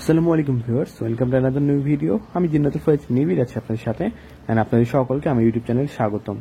আসসালামু আলাইকুম viewers, welcome to another new video. আমি জিন্নাতুল ফয়েজ নিবিড় আছি আপনাদের সাথে, এন্ড আপনাদের সকলকে আমার ইউটিউব চ্যানেলে স্বাগতম।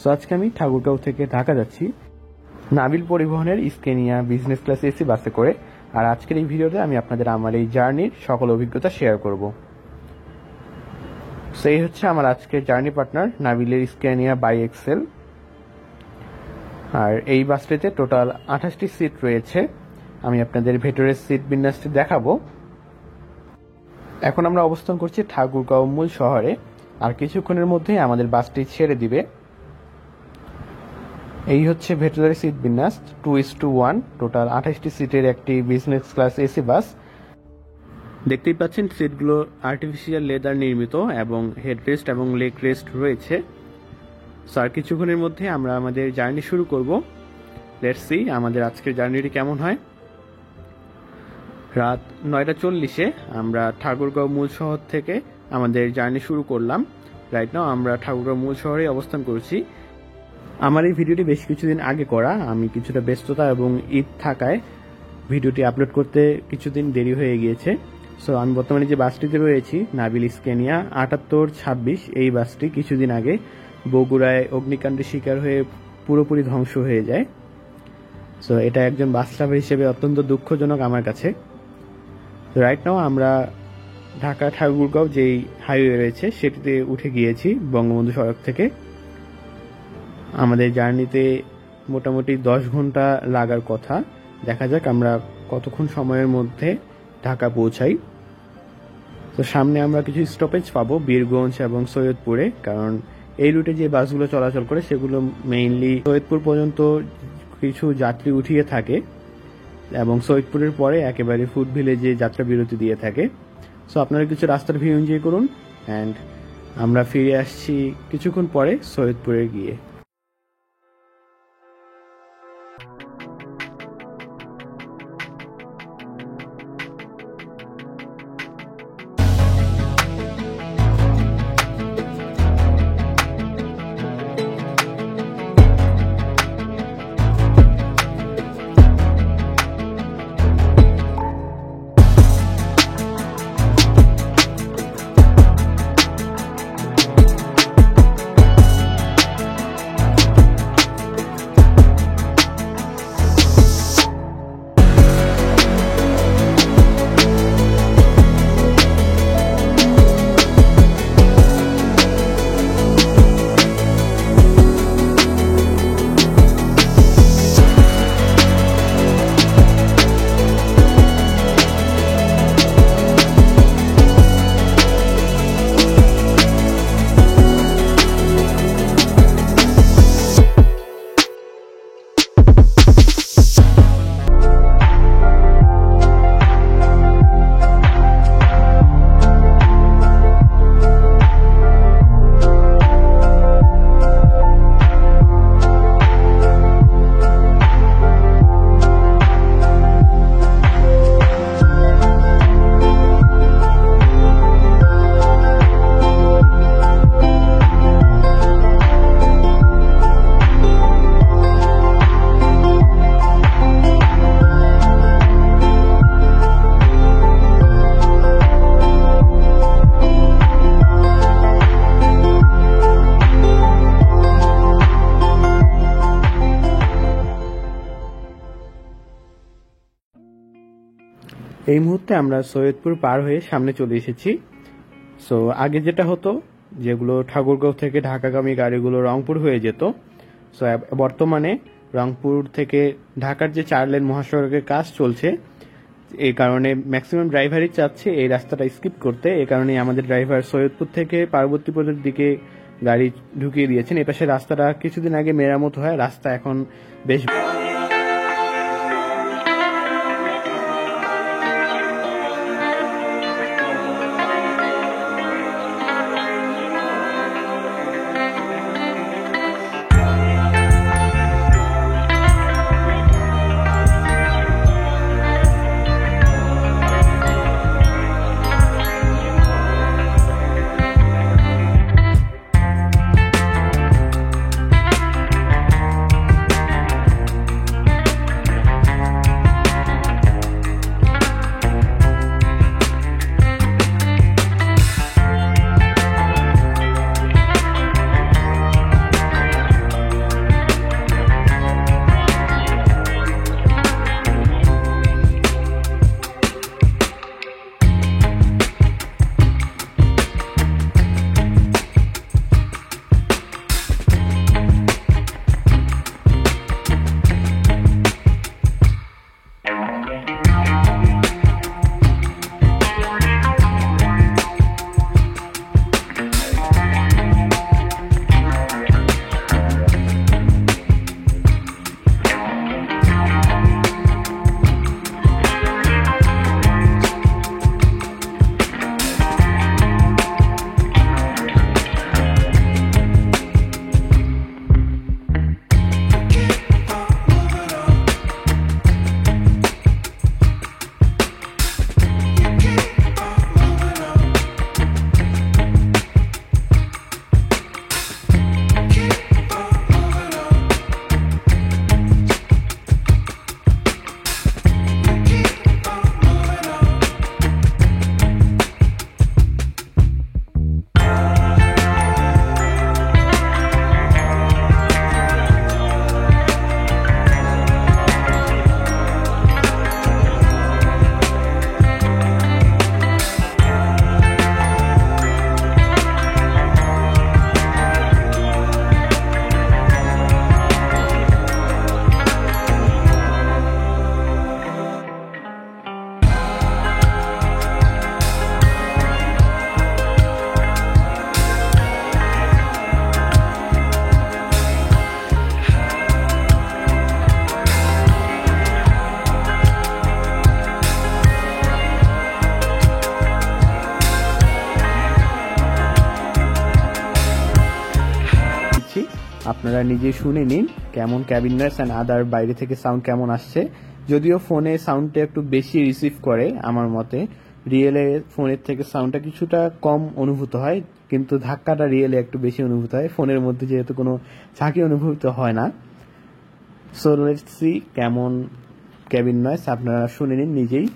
সো আজকে আমি ঠাকুরগাঁও থেকে ঢাকা যাচ্ছি নাবিল পরিবহনের স্কেনিয়া বিজনেস ক্লাস এসি বাসে করে। আর আজকের এই ভিডিওতে আমি আপনাদের আমার এই জার্নির সকল অভিজ্ঞতা শেয়ার করব। সো এই হচ্ছে আমার আজকের journey partner নাবিলের Scania by Excel. আর এই বাসটিতে টোটাল 28টি সিট রয়েছে। আমি আপনাদের ভেতরের সিট বিন্যাসটি দেখাবো। এখন আমরা অবস্থান করছি ঠাকুরগাঁও মূল শহরে, আর কিছুক্ষণের মধ্যেই আমাদের বাসটি ছেড়ে দিবে। এই হচ্ছে ভেতরের সিট বিন্যাস 2:1, টোটাল 28টি সিটের একটি বিজনেস ক্লাস এসি বাস। দেখতেই পাচ্ছেন সিটগুলো আর্টিফিশিয়াল লেদার নির্মিত এবং হেডরেস্ট এবং লেগ রেস্ট রয়েছে। আর কিছুক্ষণের মধ্যে আমরা আমাদের জার্নি শুরু করব। লেটস সি আমাদের আজকের জার্নিটি কেমন হয়। রাত 9:40-এ আমরা ঠাকুরগাঁও মূল শহর থেকে আমাদের জার্নি শুরু করলাম। রাইট নাও আমরা ঠাকুরগাঁও মূল শহরে অবস্থান করছি। আমার এই ভিডিওটি বেশ কিছুদিন আগে করা, আমি কিছুটা ব্যস্ততা এবং ঈদ থাকায় ভিডিওটি আপলোড করতে কিছুদিন দেরি হয়ে গিয়েছে। সো আমি বর্তমানে যে বাসটিতে রয়েছি নাবিল স্কেনিয়া 7826, এই বাসটি কিছুদিন আগে বগুড়ায় অগ্নিকাণ্ডের শিকার হয়ে পুরোপুরি ধ্বংস হয়ে যায়। সো এটা একজন বাস লাভার হিসেবে অত্যন্ত দুঃখজনক আমার কাছে। রাইট নাও আমরা ঢাকা ঠাকুরগাঁও যেই হাইওয়ে রয়েছে সেটিতে উঠে গিয়েছি বঙ্গবন্ধু সড়ক থেকে। আমাদের জার্নিতে মোটামুটি 10 ঘন্টা লাগার কথা। দেখা যাক আমরা কতক্ষণ সময়ের মধ্যে ঢাকা পৌঁছাই। তো সামনে আমরা কিছু স্টপেজ পাবো বীরগঞ্জ এবং সৈয়দপুরে, কারণ এই রুটে যে বাসগুলো চলাচল করে সেগুলো মেইনলি সৈয়দপুর পর্যন্ত কিছু যাত্রী উঠিয়ে থাকে এবং সৈয়দপুরের পরে একেবারে ফুড ভিলেজে যাত্রা বিরতি দিয়ে থাকে। সো আপনারা কিছু রাস্তার ভিউ এনজয় করুন, অ্যান্ড আমরা ফিরে আসছি কিছুক্ষণ পরে সৈয়দপুরে গিয়ে। এই মুহূর্তে আমরা সৈয়দপুর পার হয়ে সামনে চলে এসেছি। সো আগে যেটা হতো, যেগুলো ঠাকুরগাঁও থেকে ঢাকাগামী গাড়িগুলো রংপুর হয়ে যেত, সো বর্তমানে রংপুর থেকে ঢাকার যে 4 লেন মহাসড়কের কাজ চলছে এই কারণে ম্যাক্সিমাম ড্রাইভারই চাচ্ছে এই রাস্তাটা স্কিপ করতে। এই কারণে আমাদের ড্রাইভার সৈয়দপুর থেকে পার্বতীপুরের দিকে গাড়ি ঢুকিয়ে দিয়েছেন। এপাশে রাস্তাটা কিছুদিন আগে মেরামত হয়, রাস্তা এখন বেশ আপনারা নিজে শুনে নিন কেমন ক্যাবিন নয়েজ অ্যান্ড আদার বাইরে থেকে সাউন্ড কেমন আসছে। যদিও ফোনে সাউন্ডটা একটু বেশি রিসিভ করে আমার মতে, রিয়েলে ফোনের থেকে সাউন্ডটা কিছুটা কম অনুভূত হয়, কিন্তু ধাক্কাটা রিয়েলে একটু বেশি অনুভূত হয়। ফোনের মধ্যে যেহেতু কোনো ঝাঁকি অনুভূত হয় না। সো লেটস সি কেমন ক্যাবিন নয়েজ, আপনারা শুনে নিন নিজেই।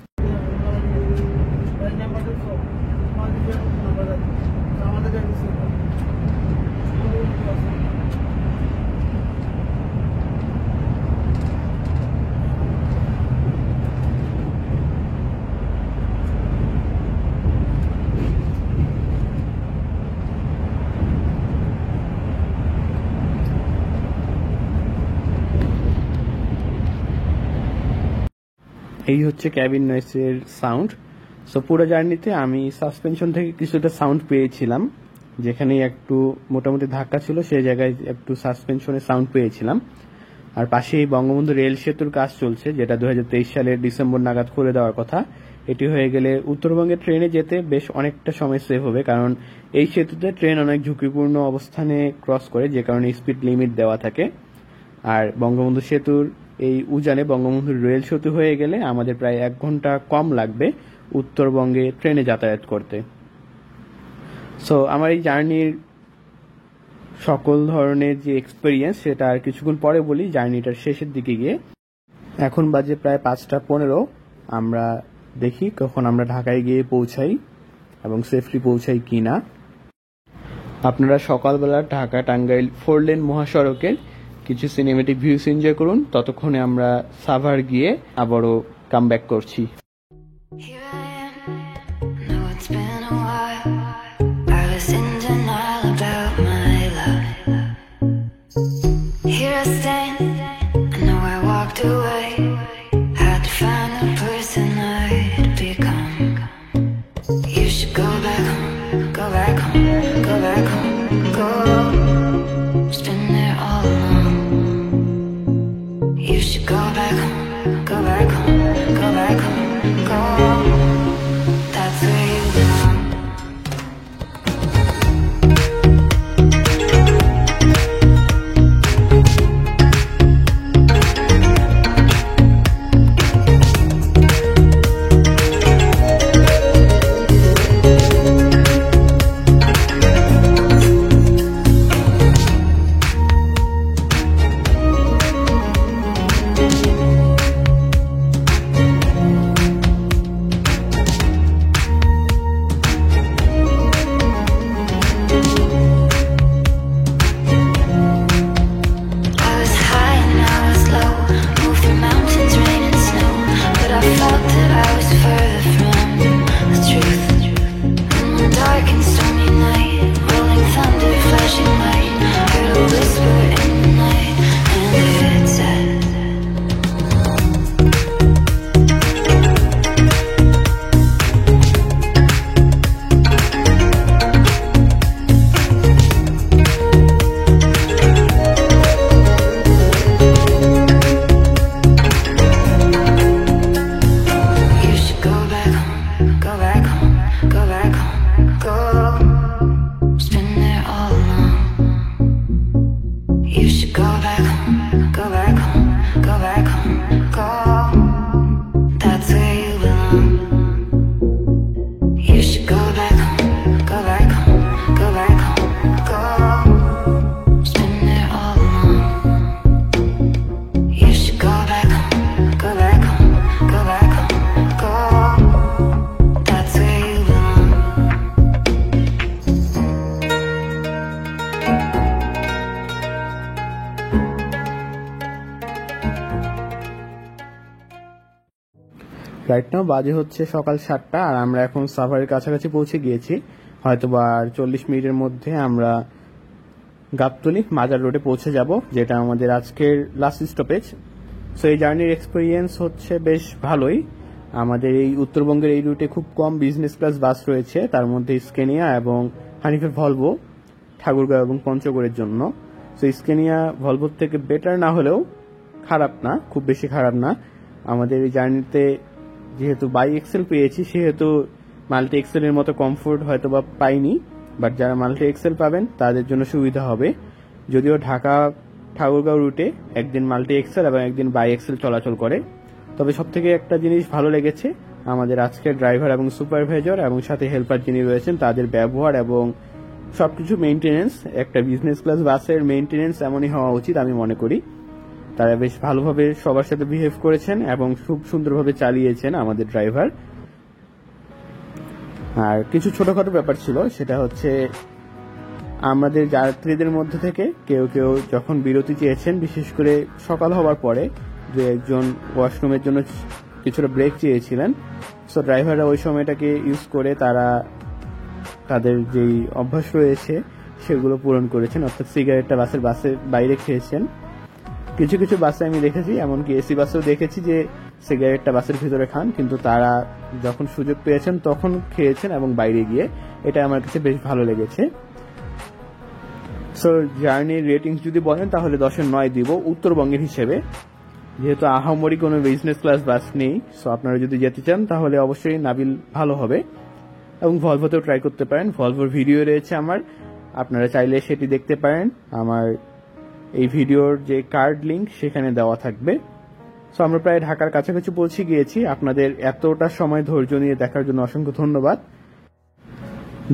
এই হচ্ছে ক্যাবিন নয়েজের সাউন্ড। সো পুরো জার্নিতে আমি সাসপেনশন থেকে কিছুটা সাউন্ড পেয়েছিলাম, যেখানে একটু মোটামুটি ধাক্কা ছিল সেই জায়গায় একটু সাসপেনশনের সাউন্ড পেয়েছিলাম। আর পাশেই বঙ্গবন্ধু রেল সেতুর কাজ চলছে, যেটা 2023 সালের ডিসেম্বর নাগাদ করে দেওয়ার কথা। এটি হয়ে গেলে উত্তরবঙ্গের ট্রেনে যেতে বেশ অনেকটা সময় সেভ হবে, কারণ এই সেতুতে ট্রেন অনেক ঝুঁকিপূর্ণ অবস্থানে ক্রস করে, যে কারণে স্পিড লিমিট দেওয়া থাকে। আর বঙ্গবন্ধু সেতুর এই উজানে বঙ্গবন্ধু রেল সেতু হয়ে গেলে আমাদের প্রায় 1 ঘন্টা কম লাগবে উত্তরবঙ্গে ট্রেনে যাতায়াত করতে। সো আমার এই জার্নির সকল ধরনের যে এক্সপেরিয়েন্স সেটা আর কিছুক্ষণ পরে বলি, জার্নিটার শেষের দিকে গিয়ে। এখন বাজে প্রায় 5:15। আমরা দেখি কখন আমরা ঢাকায় গিয়ে পৌঁছাই এবং সেফলি পৌঁছাই কিনা। আপনারা সকালবেলা ঢাকা টাঙ্গাইল 4 লেন মহাসড়কের কিছু সিনেমেটিক ভিউস এনজয় করুন, ততক্ষণে আমরা সাভার গিয়ে আবারও কাম ব্যাক করছি। Here I stand, I know I walked away, had to find the person I should go back home, go back home, go back home, go. It's been there all along. You should go back home, go back home, go back home, go. That's where you belong. Right now বাজে হচ্ছে সকাল 7টা আর আমরা এখন সাভারের কাছাকাছি পৌঁছে গিয়েছি। হয়তোবা আর 40 মিনিটের মধ্যে আমরা গাবতলী মাজার রোডে পৌঁছে যাব, যেটা আমাদের আজকের লাস্ট স্টপেজ। সো এই জার্নির এক্সপিরিয়েন্স হচ্ছে বেশ ভালোই। আমাদের এই উত্তরবঙ্গের এই রুটে খুব কম বিজনেস ক্লাস বাস রয়েছে, তার মধ্যে স্কেনিয়া এবং হানিফের ভলভো ঠাকুরগাঁও এবং পঞ্চগড়ের জন্য। সো স্কেনিয়া ভলভোর থেকে বেটার না হলেও খারাপ না, খুব বেশি খারাপ না। আমাদের এই জার্নিতে যেহেতু বাই এক্সেল পেয়েছি সেহেতু মাল্টি এক্সেলের মতো কমফোর্ট হয়তো বা পাইনি, বাট যারা মাল্টি এক্সেল পাবেন তাদের জন্য সুবিধা হবে। যদিও ঢাকা ঠাকুরগাঁও রুটে একদিন মাল্টি এক্সেল এবং একদিন বাই এক্সেল চলাচল করে, তবে সবথেকে একটা জিনিস ভালো লেগেছে আমাদের আজকের ড্রাইভার এবং সুপারভাইজার এবং সাথে হেল্পার যিনি রয়েছেন তাদের ব্যবহার এবং সবকিছু মেইনটেনেন্স। একটা বিজনেস ক্লাস বাসের মেইনটেনেন্স এমনই হওয়া উচিত আমি মনে করি। তারা বেশ ভালোভাবে সবার সাথে বিহেভ করেছেন এবং খুব সুন্দরভাবে চালিয়েছেন আমাদের ড্রাইভার। আর কিছু ছোটখাটো ব্যাপার ছিল, সেটা হচ্ছে আমাদের যাত্রীদের মধ্যে থেকে কেউ কেউ যখন বিরতি চেয়েছেন, বিশেষ করে সকাল হওয়ার পরে যে একজন ওয়াশরুমের জন্য কিছুটা ব্রেক চেয়েছিলেন। সো ড্রাইভাররা ওই সময়টাকে ইউজ করে তারা তাদের যেই অভ্যাস রয়েছে সেগুলো পূরণ করেছেন, অর্থাৎ সিগারেটটা বাসের বাইরে খেয়েছেন। কিছু কিছু বাসে আমি দেখেছি, এমনকি এসি বাসেও দেখেছি যে সিগারেটটা বাসের ভিতরে খান, কিন্তু তারা যখন সুযোগ পেয়েছেন তখন খেয়েছেন এবং বাইরে গিয়ে। এটা আমার কাছে বেশ ভালো লেগেছে। সো জার্নির রেটিংস যদি বলেন তাহলে 10-এর 9 দিব উত্তরবঙ্গের হিসেবে, যেহেতু আহামরি কোনো বিজনেস ক্লাস বাস নেই। সো আপনারা যদি যেতে চান তাহলে অবশ্যই নাবিল ভালো হবে এবং ভলভোতেও ট্রাই করতে পারেন। ভলভোর ভিডিও রয়েছে আমার, আপনারা চাইলে সেটি দেখতে পারেন। আমার এই ভিডিওর যে কার্ড লিংক সেখানে দেওয়া থাকবে। সো আমরা প্রায় ঢাকার কাছাকাছি পৌঁছে গিয়েছি। আপনাদের এতটা সময় ধৈর্য নিয়ে দেখার জন্য অসংখ্য ধন্যবাদ।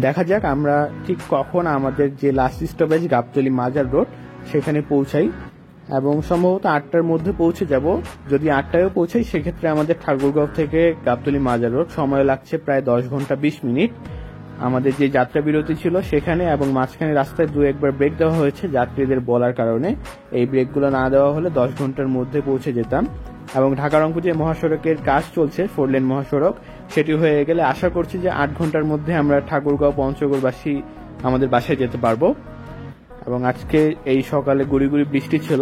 দেখা যাক আমরা ঠিক কখন আমাদের যে লাস্ট স্টপেজ গাবতলী মাজার রোড সেখানে পৌঁছাই, এবং সম্ভবত 8টার মধ্যে পৌঁছে যাব। যদি 8টায়ও পৌঁছাই সেক্ষেত্রে আমাদের ঠাকুরগাঁও থেকে গাবতলী মাজার রোড সময় লাগছে প্রায় 10 ঘন্টা 20 মিনিট। আমাদের যে যাত্রা বিরতি ছিল সেখানে এবং মাঝখানে রাস্তায় 2-1বার ব্রেক দেওয়া হয়েছে যাত্রীদের বলার কারণে। এই ব্রেকগুলো না দেওয়া হলে 10 ঘন্টার মধ্যে পৌঁছে যেতাম। এবং ঢাকা রংপুর যে মহাসড়কের কাজ চলছে, 4 লেন মহাসড়ক, সেটি হয়ে গেলে আশা করছি যে 8 ঘন্টার মধ্যে আমরা ঠাকুরগাঁও পঞ্চগড়বাসী আমাদের বাসায় যেতে পারবো। এবং আজকে এই সকালে গুড়ি গুড়ি বৃষ্টি ছিল।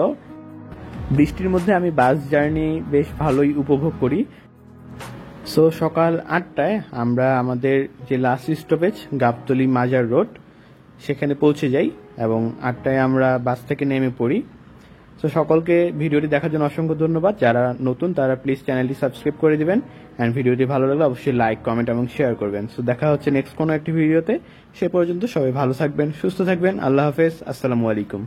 বৃষ্টির মধ্যে আমি বাস জার্নি বেশ ভালোই উপভোগ করি। সো সো সকাল 8টায় আমরা আমাদের যে লাস্ট স্টপেজ গাবতলী মাজার রোড সেখানে পৌঁছে যাই এবং 8টায় আমরা বাস থেকে নেমে পড়ি। সো সকলকে ভিডিওটি দেখার জন্য অসংখ্য ধন্যবাদ। যারা নতুন তারা প্লিজ চ্যানেলটি সাবস্ক্রাইব করে দিবেন অ্যান্ড ভিডিওটি ভালো লাগলে অবশ্যই লাইক, কমেন্ট এবং শেয়ার করবেন। সো দেখা হচ্ছে নেক্সট কোনো একটি ভিডিওতে। সে পর্যন্ত সবাই ভালো থাকবেন, সুস্থ থাকবেন। আল্লাহ হাফেজ, আসসালামু আলাইকুম।